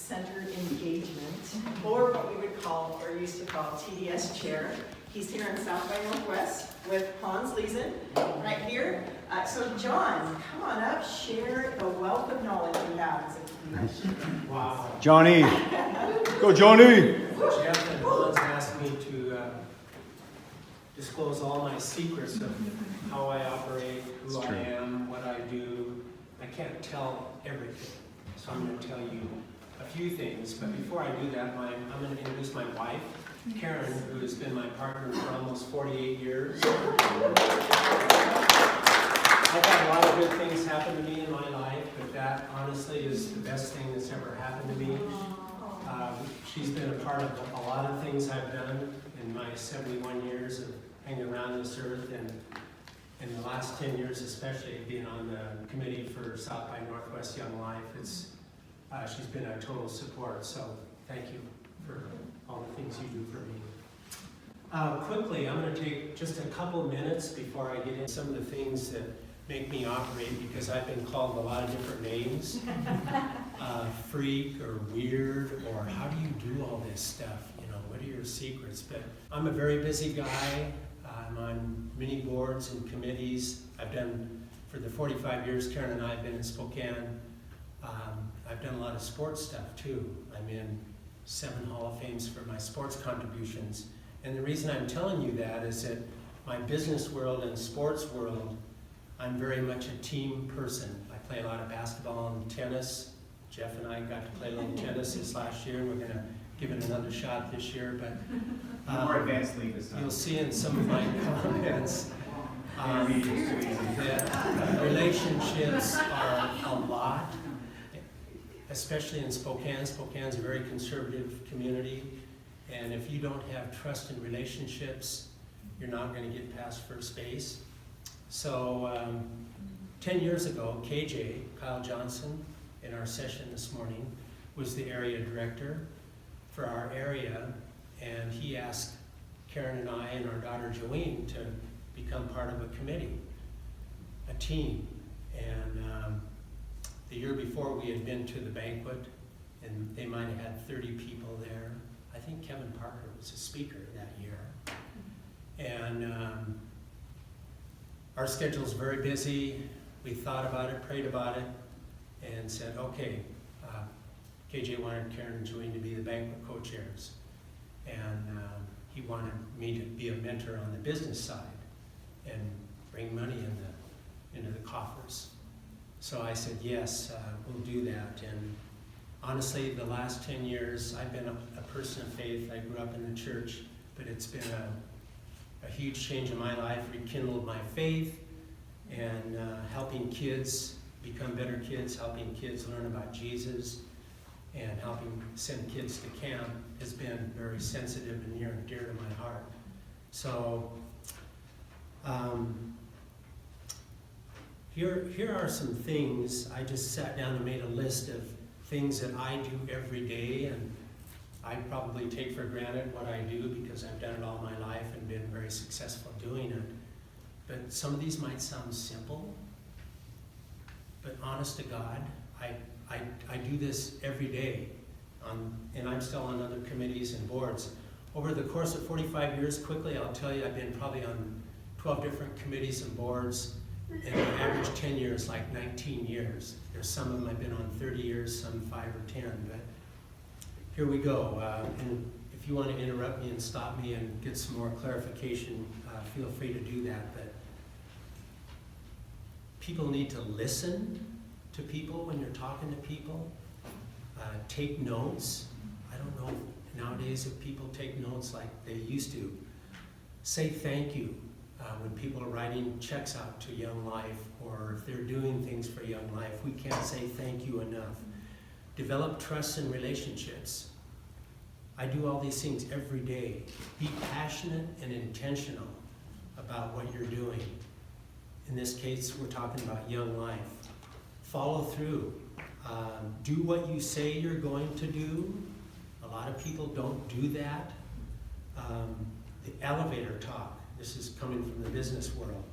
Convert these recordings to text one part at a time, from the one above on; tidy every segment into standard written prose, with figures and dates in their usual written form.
Center Engagement, or what we would call, or used to call, TDS Chair. He's here in South by Northwest with Hans Liesen, right here. So John, come on up, share the wealth of knowledge you have as a TDS Chair. Wow. Johnny! Go Johnny! Jeff and Hans asked me to disclose all my secrets of how I operate, who I am, what I do. I can't tell everything, so I'm going to tell you a few things. But before I do that, I'm going to introduce my wife, Karen, who has been my partner for almost 48 years. I've had a lot of good things happen to me in my life, but that honestly is the best thing that's ever happened to me. She's been a part of a lot of things I've done in my 71 years of hanging around this earth, and in the last 10 years especially, being on the committee for South by Northwest Young Life. She's been a total support, so thank you for all the things you do for me. Quickly, I'm going to take just a couple minutes before I get into some of the things that make me operate, because I've been called a lot of different names. Freak or weird, or how do you do all this stuff? You know, what are your secrets? But I'm a very busy guy. I'm on many boards and committees. I've done, for the 45 years Karen and I have been in Spokane, I've done a lot of sports stuff too. I'm in 7 Hall of Fames for my sports contributions. And the reason I'm telling you that is that my business world and sports world, I'm very much a team person. I play a lot of basketball and tennis. Jeff and I got to play a little tennis this last year. We're going to give it another shot this year. But more advanced league this time. You'll see in some of my comments that relationships are a lot, especially in Spokane. Spokane's a very conservative community, and if you don't have trust in relationships, you're not going to get past first base. So 10 years ago, KJ, Kyle Johnson, in our session this morning, was the area director for our area, and he asked Karen and I and our daughter Joanne to become part of a committee, a team. And the year before, we had been to the banquet, and they might have had 30 people there. I think Kevin Parker was a speaker that year. And our schedule's very busy. We thought about it, prayed about it, and said, okay, KJ wanted Karen and Joanne to be the banquet co-chairs. And he wanted me to be a mentor on the business side and bring money into the coffers. So I said, yes, we'll do that. And honestly, the last 10 years, I've been a person of faith. I grew up in the church, but it's been a huge change in my life, rekindled my faith, and helping kids become better kids, helping kids learn about Jesus, and helping send kids to camp has been very sensitive and near and dear to my heart. So here are some things. I just sat down and made a list of things that I do every day, and I probably take for granted what I do because I've done it all my life and been very successful doing it. But some of these might sound simple, but honest to God, I do this every day, and I'm still on other committees and boards. Over the course of 45 years, quickly, I'll tell you, I've been probably on 12 different committees and boards, and the average tenure is like 19 years. There's some of them I've been on 30 years, some 5 or 10, but here we go. And if you want to interrupt me and stop me and get some more clarification, feel free to do that. But people need to listen to people when you're talking to people. Take notes. I don't know nowadays if people take notes like they used to. Say thank you when people are writing checks out to Young Life, or if they're doing things for Young Life. We can't say thank you enough. Develop trust in relationships. I do all these things every day. Be passionate and intentional about what you're doing. In this case, we're talking about Young Life. Follow through. Do what you say you're going to do. A lot of people don't do that. The elevator talk. This is coming from the business world.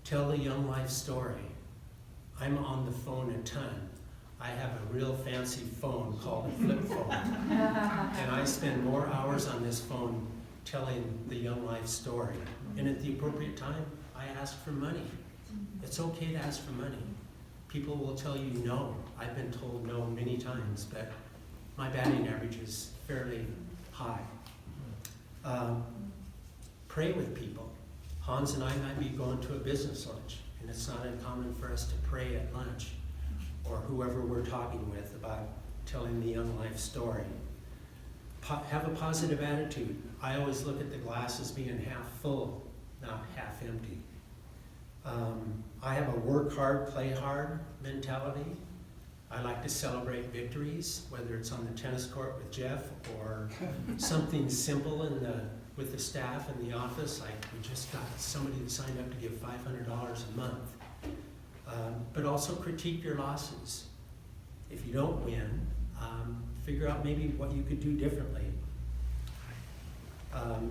Tell the Young Life story. I'm on the phone a ton. I have a real fancy phone called a flip phone. And I spend more hours on this phone telling the Young Life story. And at the appropriate time, I ask for money. It's okay to ask for money. People will tell you no. I've been told no many times, but my batting average is fairly high. Pray with people. Hans and I might be going to a business lunch, and it's not uncommon for us to pray at lunch, or whoever we're talking with about telling the Young Life story. Have a positive attitude. I always look at the glass as being half full, not half empty. I have a work hard, play hard mentality. I like to celebrate victories, whether it's on the tennis court with Jeff or something simple with the staff in the office. Like we just got somebody that signed up to give $500 a month. But also critique your losses. If you don't win, figure out maybe what you could do differently.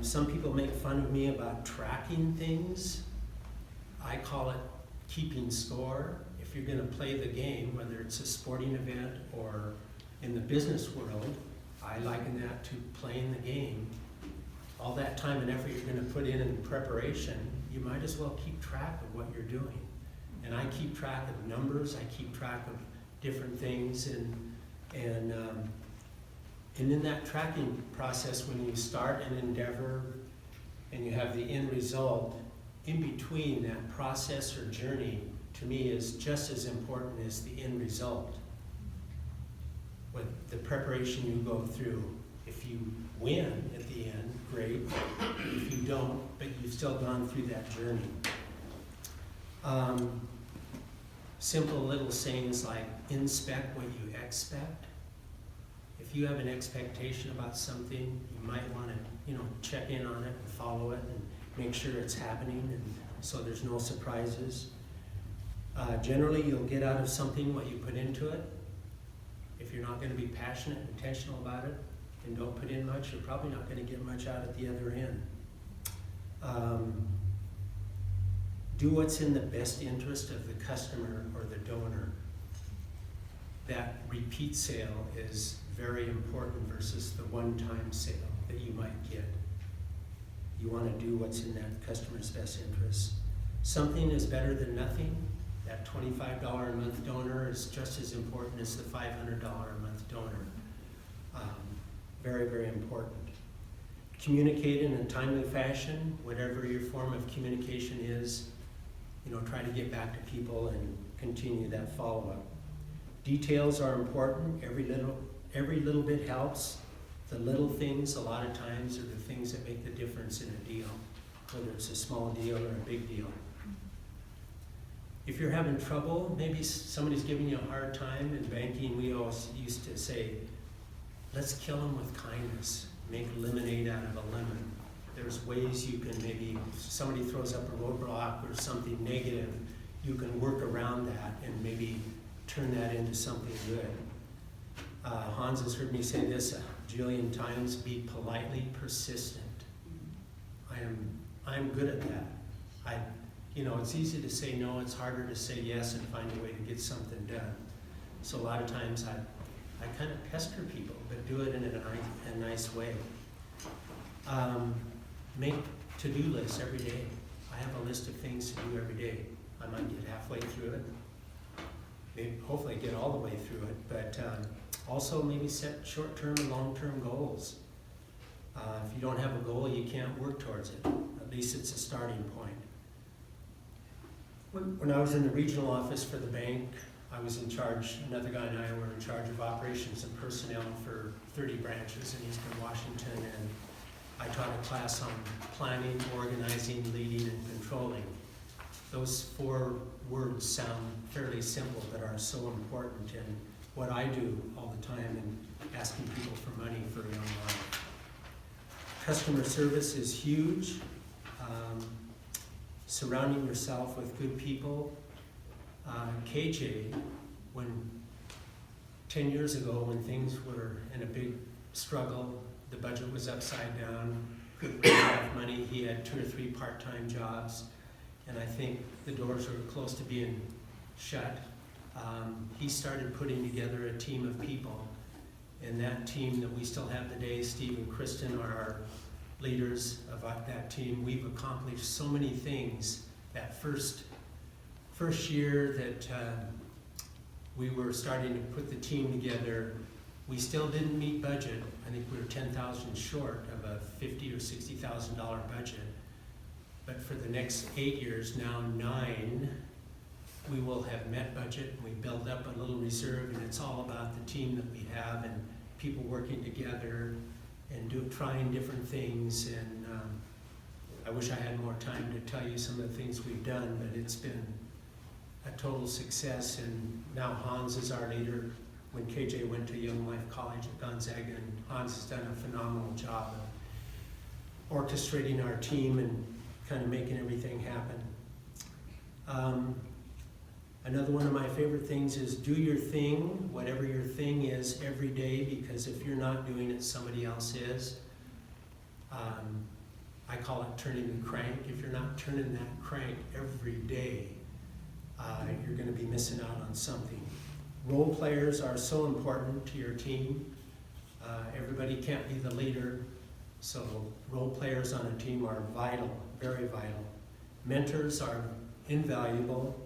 Some people make fun of me about tracking things. I call it keeping score. If you're going to play the game, whether it's a sporting event or in the business world, I liken that to playing the game. All that time and effort you're going to put in preparation, you might as well keep track of what you're doing. And I keep track of numbers, I keep track of different things, and in that tracking process, when you start an endeavor and you have the end result, in between that process or journey, to me, is just as important as the end result. With the preparation you go through, if you win at the end, great. If you don't, but you've still gone through that journey. Simple little sayings like, inspect what you expect. If you have an expectation about something, you might want to, check in on it and follow it and make sure it's happening, and so there's no surprises. Generally, you'll get out of something what you put into it. If you're not going to be passionate and intentional about it and don't put in much, you're probably not going to get much out at the other end. Do what's in the best interest of the customer or the donor. That repeat sale is very important versus the one-time sale that you might get. You want to do what's in that customer's best interest. Something is better than nothing. That $25 a month donor is just as important as the $500 a month donor. Very, very important. Communicate in a timely fashion, whatever your form of communication is. Try to get back to people and continue that follow-up. Details are important. Every little bit helps. The little things, a lot of times, are the things that make the difference in a deal, whether it's a small deal or a big deal. If you're having trouble, maybe somebody's giving you a hard time. In banking, we always used to say, let's kill them with kindness. Make lemonade out of a lemon. There's ways you can maybe, if somebody throws up a roadblock or something negative, you can work around that and maybe turn that into something good. Hans has heard me say this a jillion times, be politely persistent. I'm good at that. It's easy to say no, it's harder to say yes and find a way to get something done. So a lot of times I kind of pester people, but do it in a nice way. Make to-do lists every day. I have a list of things to do every day. I might get halfway through it. Maybe, hopefully get all the way through it, but also maybe set short-term and long-term goals. If you don't have a goal, you can't work towards it. At least it's a starting point. When I was in the regional office for the bank, I was in charge, another guy and I were in charge of operations and personnel for 30 branches in Eastern Washington, and I taught a class on planning, organizing, leading, and controlling. Those 4 words sound fairly simple, but are so important in what I do all the time in asking people for money for Young Life. Customer service is huge. Surrounding yourself with good people. KJ, 10 years ago when things were in a big struggle, the budget was upside down, couldn't really have money, he had 2 or 3 part-time jobs, and I think the doors were close to being shut. he started putting together a team of people. And that team that we still have today, Steve and Kristen are our leaders of that team. We've accomplished so many things. That first year that we were starting to put the team together, we still didn't meet budget. I think we were $10,000 short of a $50,000 or $60,000 budget. But for the next 8 years, now 9, we will have met budget, and we build up a little reserve, and it's all about the team that we have and people working together and trying different things. And I wish I had more time to tell you some of the things we've done, but it's been a total success. And now Hans is our leader. When KJ went to Young Life College at Gonzaga, and Hans has done a phenomenal job of orchestrating our team and kind of making everything happen. Another one of my favorite things is do your thing, whatever your thing is, every day, because if you're not doing it, somebody else is. I call it turning the crank. If you're not turning that crank every day, you're going to be missing out on something. Role players are so important to your team. Everybody can't be the leader, so role players on a team are vital, very vital. Mentors are invaluable.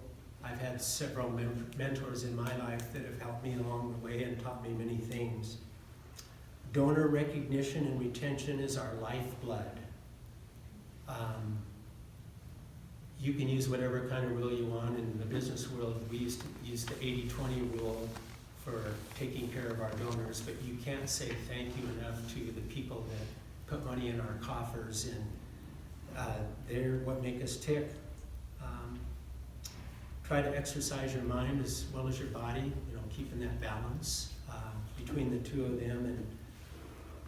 I've had several mentors in my life that have helped me along the way and taught me many things. Donor recognition and retention is our lifeblood. You can use whatever kind of rule you want. In the business world, we used to use the 80-20 rule for taking care of our donors, but you can't say thank you enough to the people that put money in our coffers, and they're what make us tick. Try to exercise your mind as well as your body, keeping that balance between the two of them. And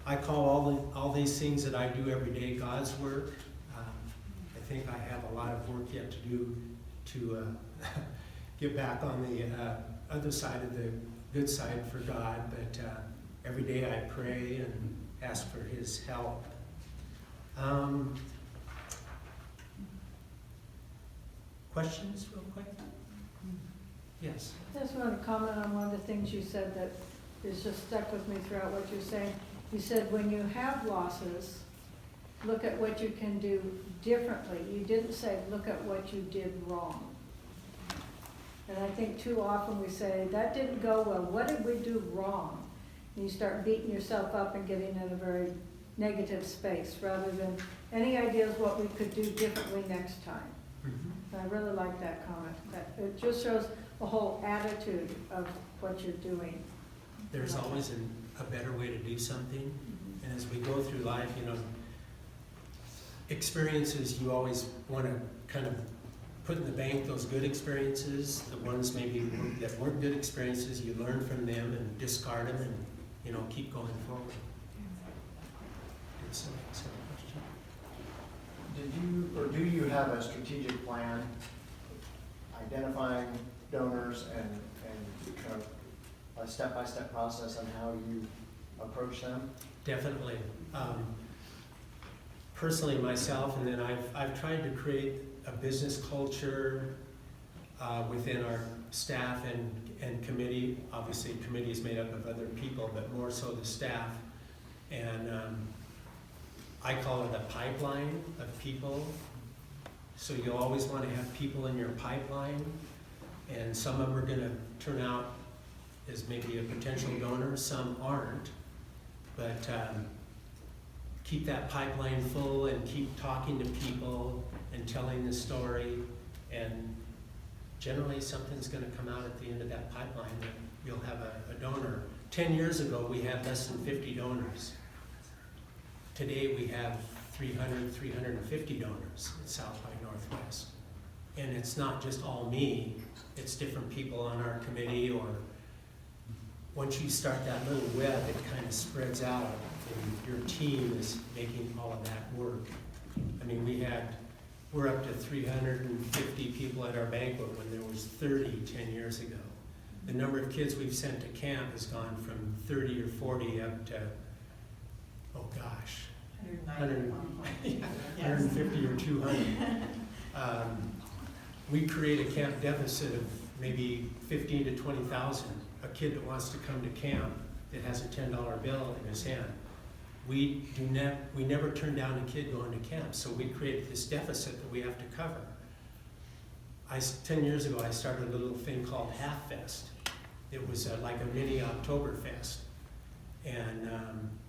I call all these things that I do every day God's work. I think I have a lot of work yet to do to get back on the other side of the good side for God, but every day I pray and ask for His help. Questions real quick? Yes. I just want to comment on one of the things you said that is just stuck with me throughout what you're saying. You said when you have losses, look at what you can do differently. You didn't say look at what you did wrong. And I think too often we say that didn't go well. What did we do wrong? And you start beating yourself up and getting in a very negative space rather than any ideas what we could do differently next time. I really like that comment. It just shows the whole attitude of what you're doing. There's always a better way to do something. And as we go through life, experiences you always want to kind of put in the bank, those good experiences, the ones maybe that weren't good experiences, you learn from them and discard them and, keep going forward. Good question. Did you, or do you have a strategic plan identifying donors and kind of a step-by-step process on how you approach them? Definitely. Personally, myself, and then I've tried to create a business culture within our staff and committee. Obviously, committee is made up of other people, but more so the staff. And I call it a pipeline of people. So you always want to have people in your pipeline, and some of them are going to turn out as maybe a potential donor, some aren't. But keep that pipeline full and keep talking to people and telling the story, and generally something's going to come out at the end of that pipeline that you'll have a donor. 10 years ago, we had less than 50 donors. Today we have 350 donors in South by Northwest. And it's not just all me, it's different people on our committee, or once you start that little web, it kind of spreads out, and your team is making all of that work. I mean, we're up to 350 people at our banquet when there was 30 10 years ago. The number of kids we've sent to camp has gone from 30 or 40 up to, oh gosh, 150 or 200. We create a camp deficit of maybe 15 to 20,000, a kid that wants to come to camp that has a $10 bill in his hand. We never turn down a kid going to camp, so we create this deficit that we have to cover. 10 years ago, I started a little thing called Half Fest. It was like a mini Oktoberfest. And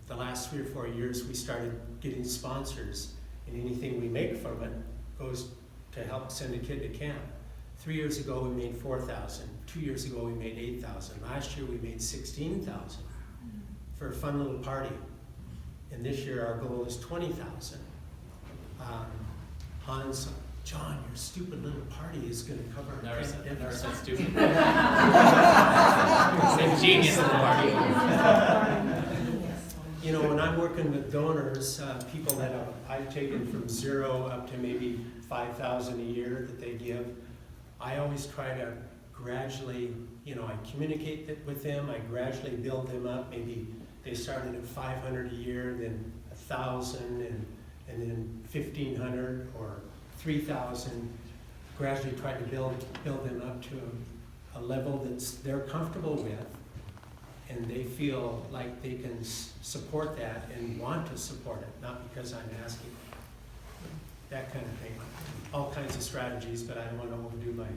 the last 3 or 4 years, we started getting sponsors, and anything we make from it goes to help send a kid to camp. 3 years ago, we made 4,000. 2 years ago, we made 8,000. Last year, we made 16,000 for a fun little party. And this year, our goal is 20,000. Hans, John, your stupid little party is going to cover our camp Never said deficit. stupid. Said genius in the party. You know, when I'm working with donors, people that I've taken from 0 up to maybe 5,000 a year that they give, I always try to gradually, you know, I communicate with them, I gradually build them up. Maybe they started at 500 a year, then 1,000, and then 1,500 or 3,000. Gradually try to build them up to a level they're comfortable with, and they feel like they can support that and want to support it, not because I'm asking. That kind of thing. All kinds of strategies, but I don't want to overdo my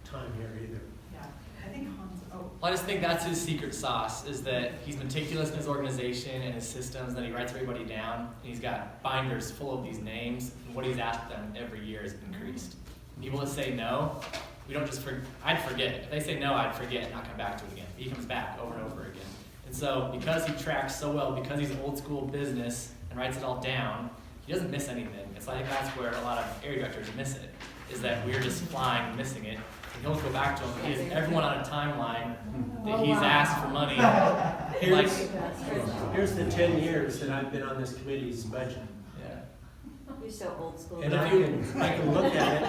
time here either. Yeah, I think Hans, Well, I just think that's his secret sauce, is that he's meticulous in his organization and his systems, and he writes everybody down, and he's got binders full of these names, and what he's asked them every year has increased. People that say no, we don't just I'd forget. If they say no, I'd forget and not come back to it again. He comes back over and over again. And so because he tracks so well, because he's old school business and writes it all down, he doesn't miss anything. It's like that's where a lot of area directors miss it, is that we're just flying and missing it. And he'll go back to him. He has everyone on a timeline that he's asked for money. Here's the 10 years that I've been on this committee's budget. Yeah. You're so old school. And I can look at it,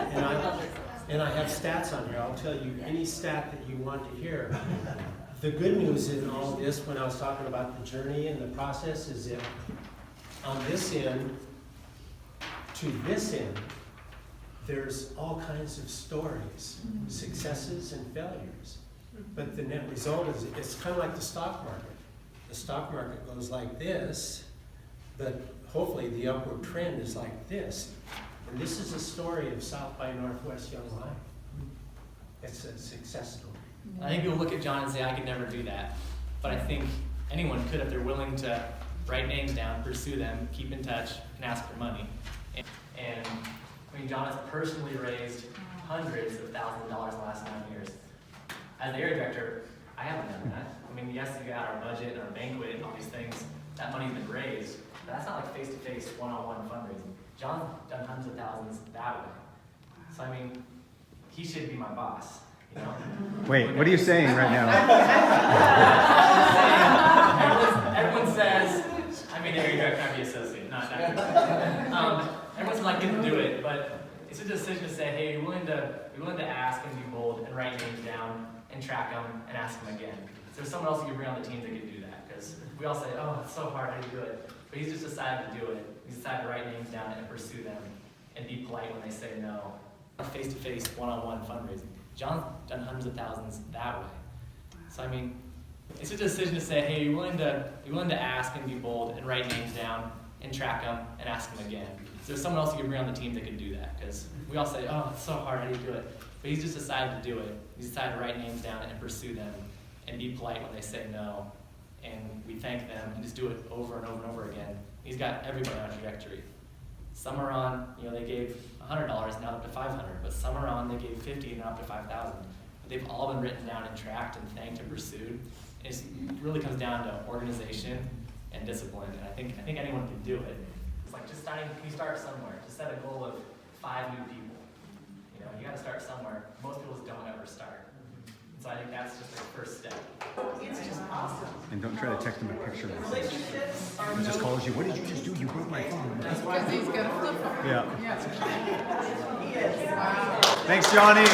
and I have stats on here. I'll tell you any stat that you want to hear. The good news in all this, when I was talking about the journey and the process, is that on this end to this end, there's all kinds of stories, successes and failures. But the net result is, it's kind of like the stock market. The stock market goes like this, but hopefully the upward trend is like this. And this is a story of South by Northwest Young Life. It's a success story. I think people look at John and say, I could never do that. But I think anyone could if they're willing to write names down, pursue them, keep in touch, and ask for money. And I mean, John has personally raised hundreds of thousands of dollars in the last 9 years. As the area director, I haven't done that. I mean, yes, you got our budget and our banquet and all these things. That money's been raised, but that's not like face-to-face, one-on-one fundraising. John's done hundreds of thousands that way. So I mean, he should be my boss, you know? Wait, what are you saying right now? Everyone says, I mean, area director, I'd be associate, not that. Everyone's not going to do it, but it's a decision to say, hey, you're willing to ask and be bold and write names down and track them and ask them again. So there's someone else you can bring on the team that can do that, because we all say, oh, it's so hard, how do you do it? But he's just decided to do it. He's decided to write names down and pursue them and be polite when they say no. Face-to-face, one-on-one fundraising. John's done hundreds of thousands that way. So I mean, it's just a decision to say, hey, you're willing to ask and be bold and write names down and track them and ask them again. So there's someone else you can bring on the team that can do that, because we all say, oh, it's so hard, how do you do it? But he's just decided to do it. He's decided to write names down and pursue them and be polite when they say no. And we thank them and just do it over and over and over again. He's got everybody on a trajectory. Some are on, they gave $100 now up to $500, but some are on, they gave $50 and up to $5,000. But they've all been written down and tracked and thanked and pursued. And it really comes down to organization and discipline. And I think anyone can do it. It's like just can you start somewhere? Just set a goal of 5 new people. You got to start somewhere. Most people just don't ever start. So I think that's just the first step. it's just awesome. And don't try to text him a picture. Relationships are He just no- calls you, what did you just do? You broke my phone. That's because he's got a flip phone. Yeah. Yeah. He is. Thanks, Johnny.